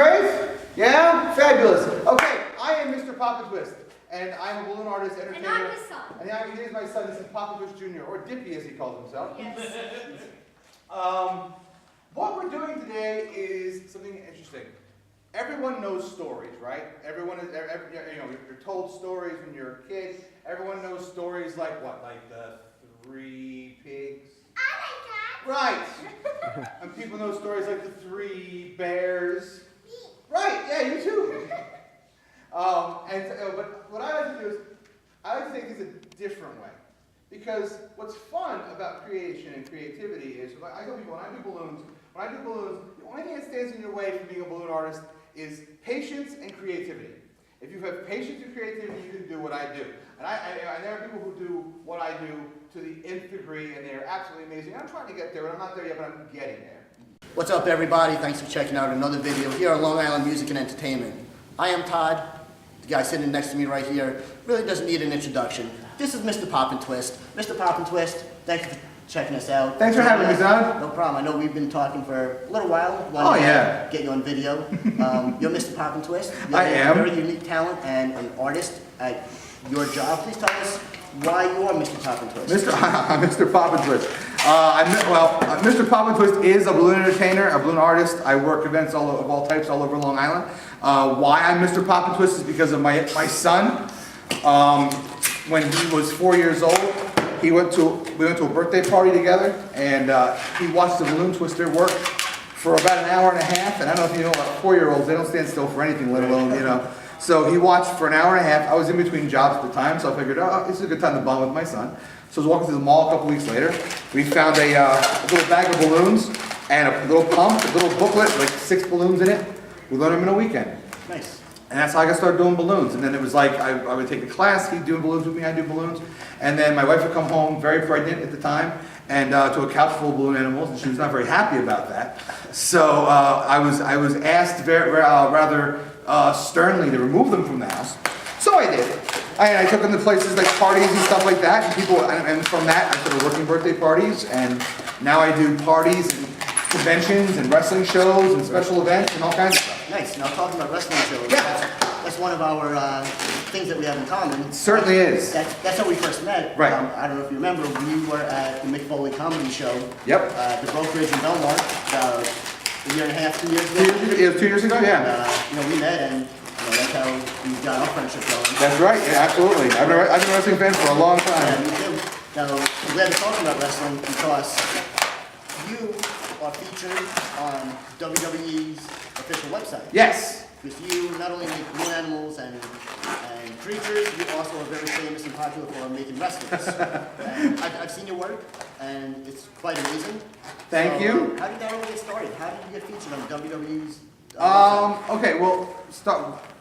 great? Yeah? Fabulous. Okay, I am Mr. Poppintwist, and I'm a balloon artist, entertainer. And I'm his son. And he is my son. This is Poppintwist Jr., or Dippy as he calls himself. Yes. What we're doing today is something interesting. Everyone knows stories, right? Everyone is, you're told stories when you're a kid. Everyone knows stories like what? Like the 3 pigs? I Right. And people know stories like the 3 bears. Right, yeah, you too. But what I like to do is, I like to take things a different way. Because what's fun about creation and creativity is, I tell people when I do balloons, the only thing that stands in your way from being a balloon artist is patience and creativity. If you have patience and creativity, you can do what I do. And there are people who do what I do to the nth degree, and they're absolutely amazing. I'm trying to get there, and I'm not there yet, but I'm getting there. What's up, everybody? Thanks for checking out another video here on Long Island Music and Entertainment. I am Todd. The guy sitting next to me right here really doesn't need an introduction. This is Mr. Poppintwist. Mr. Poppintwist, thank you for checking us out. Thanks for having me, Todd. No problem. I know we've been talking for a little while. Oh, yeah. Get you on video. You're Mr. Poppintwist. I am. You're a very unique talent and an artist at your job. Please tell us why you are Mr. Poppintwist. Mr. Poppintwist. Mr. Poppintwist is a balloon entertainer, a balloon artist. I work events of all types all over Long Island. Why I'm Mr. Poppintwist is because of my son. When he was 4 years old, we went to a birthday party together, and he watched the balloon twister work for about an hour and a half. And I don't know if you know about 4-year-olds, they don't stand still for anything, let alone, So he watched for an hour and a half. I was in between jobs at the time, so I figured, oh, this is a good time to bond with my son. So I was walking through the mall a couple weeks later. We found a little bag of balloons and a little pump, a little booklet, like 6 balloons in it. We learned them in a weekend. Nice. And that's how I got started doing balloons. And then it was like, I would take a class, he'd do balloons with me, I'd do balloons. And then my wife would come home, very pregnant at the time, and to a couch full of balloon animals, and she was not very happy about that. So I was asked rather sternly to remove them from the house. So I did. I took them to places like parties and stuff like that, and from that I started working birthday parties, and now I do parties and conventions and wrestling shows and special events and all kinds of stuff. Nice. Now, talking about wrestling shows, Yeah. that's one of our things that we have in common. It certainly is. That's how we first met. Right. I don't know if you remember, we were at the Mick Foley comedy show. Yep. The Brokerage in Belmont, a year and a half, 2 years ago. It was 2 years ago, yeah. We met, and that's how we got our friendship going. That's right, yeah, absolutely. I've been a wrestling fan for a long time. Yeah, me too. Now, I'm glad to talk about wrestling because you are featured on WWE's official website. Yes. Because you not only make balloon animals and creatures, you also are very famous and popular for making wrestlers. And I've seen your work, and it's quite amazing. Thank you. How did that all get started? How did you get featured on WWE's Okay, well,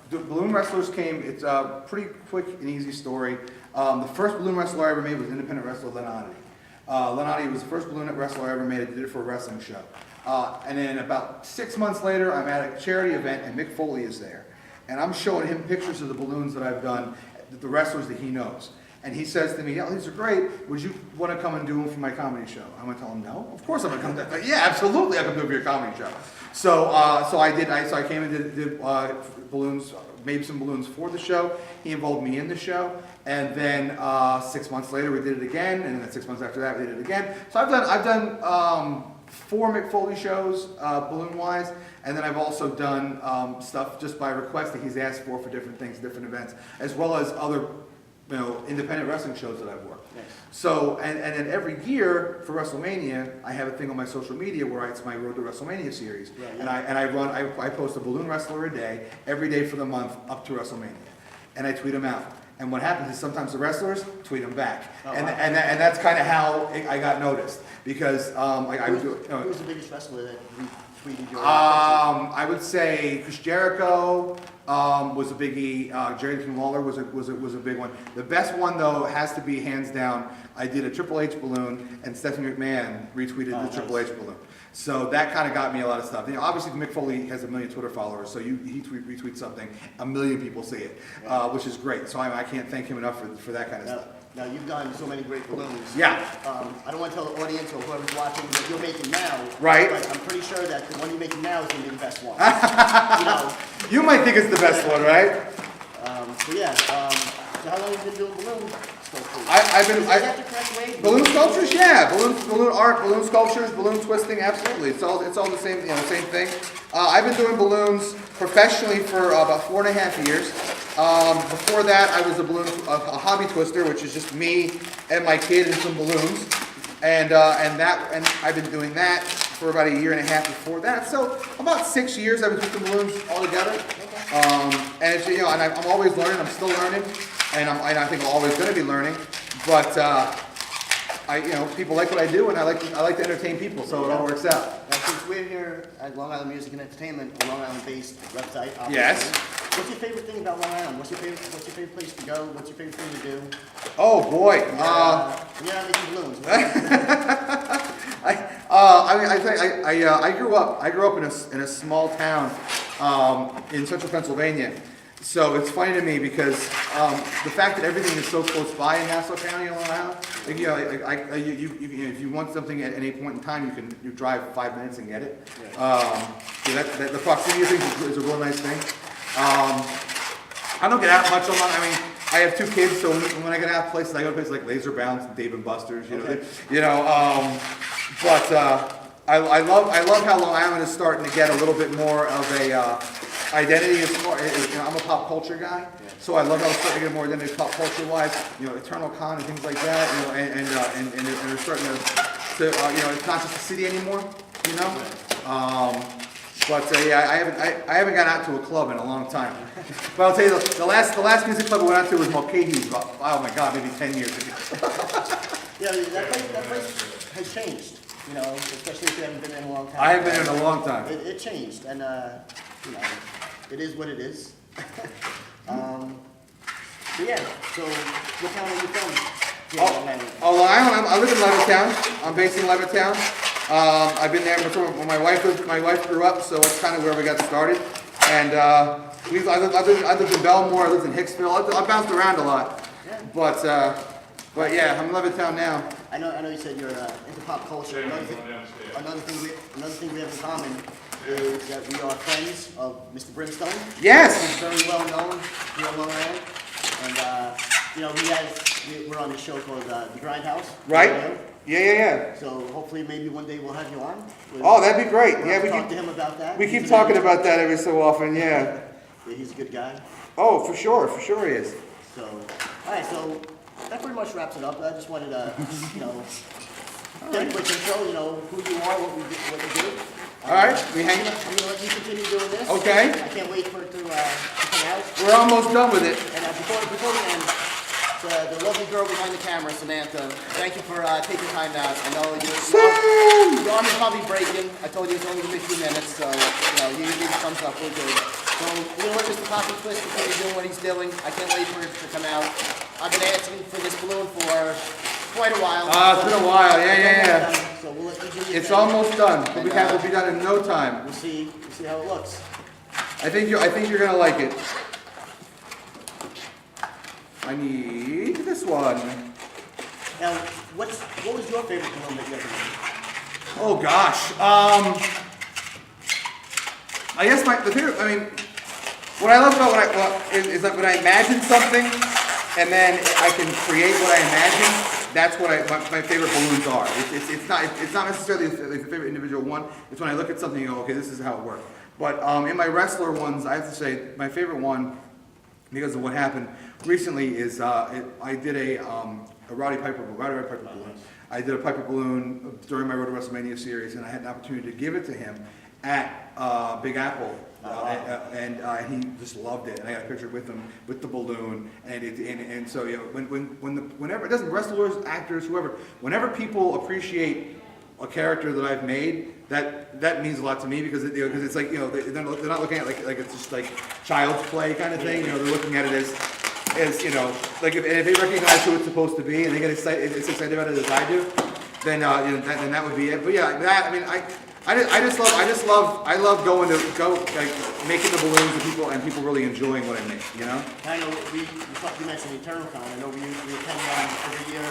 the balloon wrestlers came, it's a pretty quick and easy story. The first balloon wrestler I ever made was independent wrestler Lenati. Lenati was the first balloon wrestler I ever made. I did it for a wrestling show. And then about 6 months later, I'm at a charity event, and Mick Foley is there. And I'm showing him pictures of the balloons that I've done, the wrestlers that he knows. And he says to me, yeah, these are great. Would you want to come and do them for my comedy show? I'm going to tell him, no. Of course I'm going to come. Yeah, absolutely, I'll come do it for your comedy show. So I did. So I came and did balloons, made some balloons for the show. He involved me in the show. And then 6 months later, we did it again. And then 6 months after that, we did it again. So I've done 4 Mick Foley shows, balloon-wise, and then I've also done stuff just by request that he's asked for different things, different events, as well as other, independent wrestling shows that I've worked. Nice. So, and then every year for WrestleMania, I have a thing on my social media where it's my Road to WrestleMania series, Right, and yeah. I post a balloon wrestler a day, every day for the month up to WrestleMania, and I tweet them out. And what happens is sometimes the wrestlers tweet them back, Oh, and wow. and that's kind of how I got noticed because I would do it. Who was the biggest wrestler that retweeted your I would say Chris Jericho was a biggie. Jerry King Lawler was a big one. The best one though has to be hands down. I did a Triple H balloon, and Stephanie McMahon retweeted the Triple H balloon. So that kind of got me a lot of stuff. Obviously, Mick Foley has 1 million Twitter followers, so he retweets something, 1 million people see it, which is great. So I can't thank him enough for that kind of stuff. Now, you've done so many great balloons. Yeah. I don't want to tell the audience or whoever's watching what you're making now. Right. But I'm pretty sure that the one you're making now is going to be the best one. You know. You might think it's the best one, right? So yeah. So how long have you been doing balloon sculptures? I've been. Is that the correct way? Balloon sculptures, yeah. Balloon art, balloon sculptures, balloon twisting, absolutely. It's all the same, same thing. I've been doing balloons professionally for about 4.5 years. Before that, I was a hobby twister, which is just me and my kid and some balloons, and I've been doing that for about 1.5 years before that. So about 6 years I've been twisting balloons all together. And it's, and I'm always learning. I'm still learning, and I think I'm always going to be learning. But people like what I do, and I like to entertain people, so it all works out. Now, since we're here at Long Island Music and Entertainment, a Long Island-based website, obviously, Yes. what's your favorite thing about Long Island? What's your favorite place to go? What's your favorite thing to do? Oh boy. You're not making balloons. I grew up in a small town in central Pennsylvania. So it's funny to me because the fact that everything is so close by in Nassau County and Long Island, if you want something at any point in time, you drive 5 minutes and get it. Yeah. So the proximity of things is a real nice thing. I don't get out much on Long Island. I mean, I have 2 kids, so when I get out places, I go to places like Laser Bounce and Dave and Buster's. I love how Long Island is starting to get a little bit more of a identity. I'm a pop culture guy, so I love how it's starting to get more identity pop culture wise. Eternal Con and things like that. And they're starting to it's not just a city anymore. I haven't gone out to a club in a long time. But I'll tell you, the last music club I went out to was Mulcahy's about, oh my God, maybe 10 years ago. Yeah, that place has changed. Especially if you haven't been there in a long time. I haven't been there in a long time. It changed, and it is what it is. So yeah, so what town are you from? Long Island. Long Island. I live in Levittown. I'm based in Levittown. I've been there before when my wife grew up, so it's kind of where we got started. And I lived in Belmore. I lived in Hicksville. I bounced around a lot. Yeah. But yeah, I'm in Levittown now. I know you said you're into pop culture. Another thing we have in common is that we are friends of Mr. Brimstone. Yes. He's very well known here on Long Island, and we're on a show called The Grindhouse. Right. Yeah. So hopefully, maybe one day we'll have you on. Oh, that'd be great. We'll talk to him about that. We keep talking about that every so often. Yeah. Yeah, he's a good guy. Oh, for sure he is. So, all right. So that pretty much wraps it up. I just wanted to, get a quick intro. Who you are, what you do. All right, we hang. I'm gonna let you continue doing this. Okay. I can't wait for it to come out. We're almost done with it. And before we end, the lovely girl behind the camera, Samantha, thank you for taking time out. I know your arm is probably breaking. I told you it's only going to be a few minutes, so you need a thumbs up. We're good. So let Mr. Poppintwist continue doing what he's doing. I can't wait for it to come out. I've been asking for this balloon for quite a while. It's been a while. Yeah. So we'll let you do your It's thing. almost done. We'll be done in no time. We'll see how it looks. I think you're gonna like it. I need this one. Now, what was your favorite balloon that you ever made? Oh gosh. I guess what I love about is that when I imagine something and then I can create what I imagine. That's what my favorite balloons are. It's not necessarily the favorite individual one. It's when I look at something and go, okay, this is how it works. But in my wrestler ones, I have to say my favorite one, because of what happened recently, is I did a Rowdy Piper balloon. I did a Piper balloon during my Road to WrestleMania series, and I had an opportunity to give it to him at Big Apple. And he just loved it, and I got a picture with him with the balloon, and so whenever it doesn't wrestlers, actors, whoever, whenever people appreciate a character that I've made, that means a lot to me because it's like they're not looking at it like it's just like child's play kind of thing. They're looking at it as like if they recognize who it's supposed to be and they get excited about it as I do, then that would be it. But yeah, I love going to like making the balloons and people really enjoying what I make. You know. I know you mentioned EternalCon. I know we attend every year,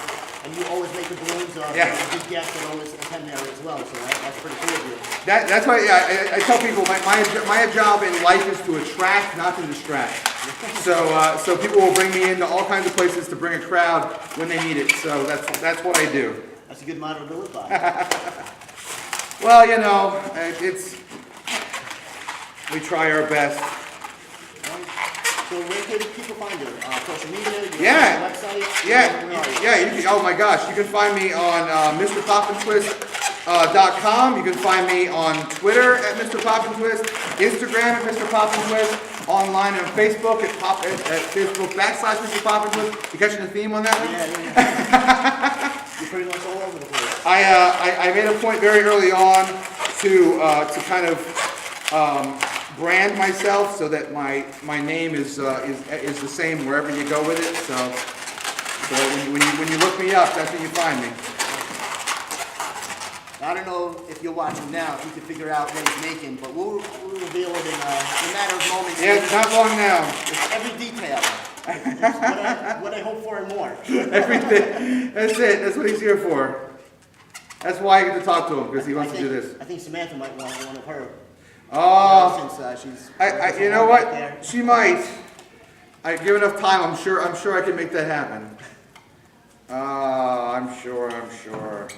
and you always make the balloons. Yeah. Big guests that always attend there as well. So that's pretty cool of you. That's why I tell people my job in life is to attract, not to distract. So people will bring me into all kinds of places to bring a crowd when they need it. So that's what I do. That's a good motto to live by. Well, you know, we try our best. So where can people find you? Social media? Yeah. Website? Yeah. You can, oh my gosh, you can find me on MrPoppintwist.com. You can find me on Twitter at Mr. Poppintwist, Instagram at Mr. Poppintwist, online and on Facebook at Facebook /Mr. Poppintwist. You catching the theme on that one? Yeah. You're pretty much all over the place. I made a point very early on to kind of brand myself so that my name is the same wherever you go with it. So when you look me up, that's where you find me. I don't know if you're watching now, if you can figure out what he's making, but we'll reveal it in a matter of moments. Yeah, it's not long now. It's every detail. It's what I hope for and more. Everything. That's it. That's what he's here for. That's why I get to talk to him, because he wants to do this. I think Samantha might want one of her. Oh, Since she's. you know what? She might. I give enough time. I'm sure I can make that happen. I'm sure. All right,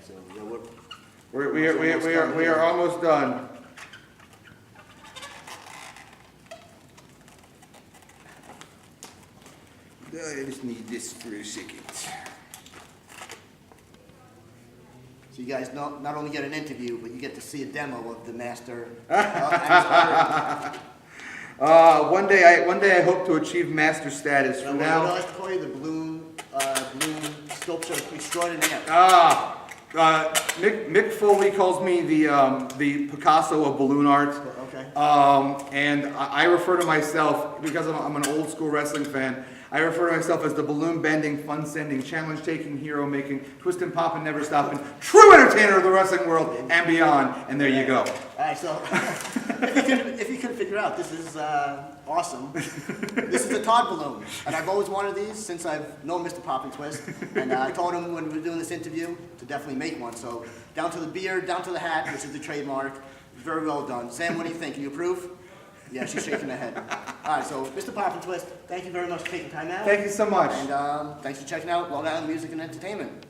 so We are almost done. I just need this for a second. So you guys not only get an interview, but you get to see a demo of the master. One day I hope to achieve master status. For now, I like to call you the balloon sculpture extraordinaire. Mick Foley calls me the Picasso of balloon art. Okay. And I refer to myself, because I'm an old school wrestling fan, I refer to myself as the balloon bending, fun sending, challenge taking, hero making, twist and pop and never stopping, true entertainer of the wrestling world and beyond. And there you go. All right, so if you can figure out, this is awesome. This is a Todd balloon, and I've always wanted these since I've known Mr. Poppintwist. And I told him when we were doing this interview to definitely make one. So down to the beard, down to the hat, which is the trademark, very well done. Sam, what do you think? Can you approve? Yeah, she's shaking her head. All right, so Mr. Poppintwist, thank you very much for taking time out. Thank you so much. And thanks for checking out Long Island Music and Entertainment.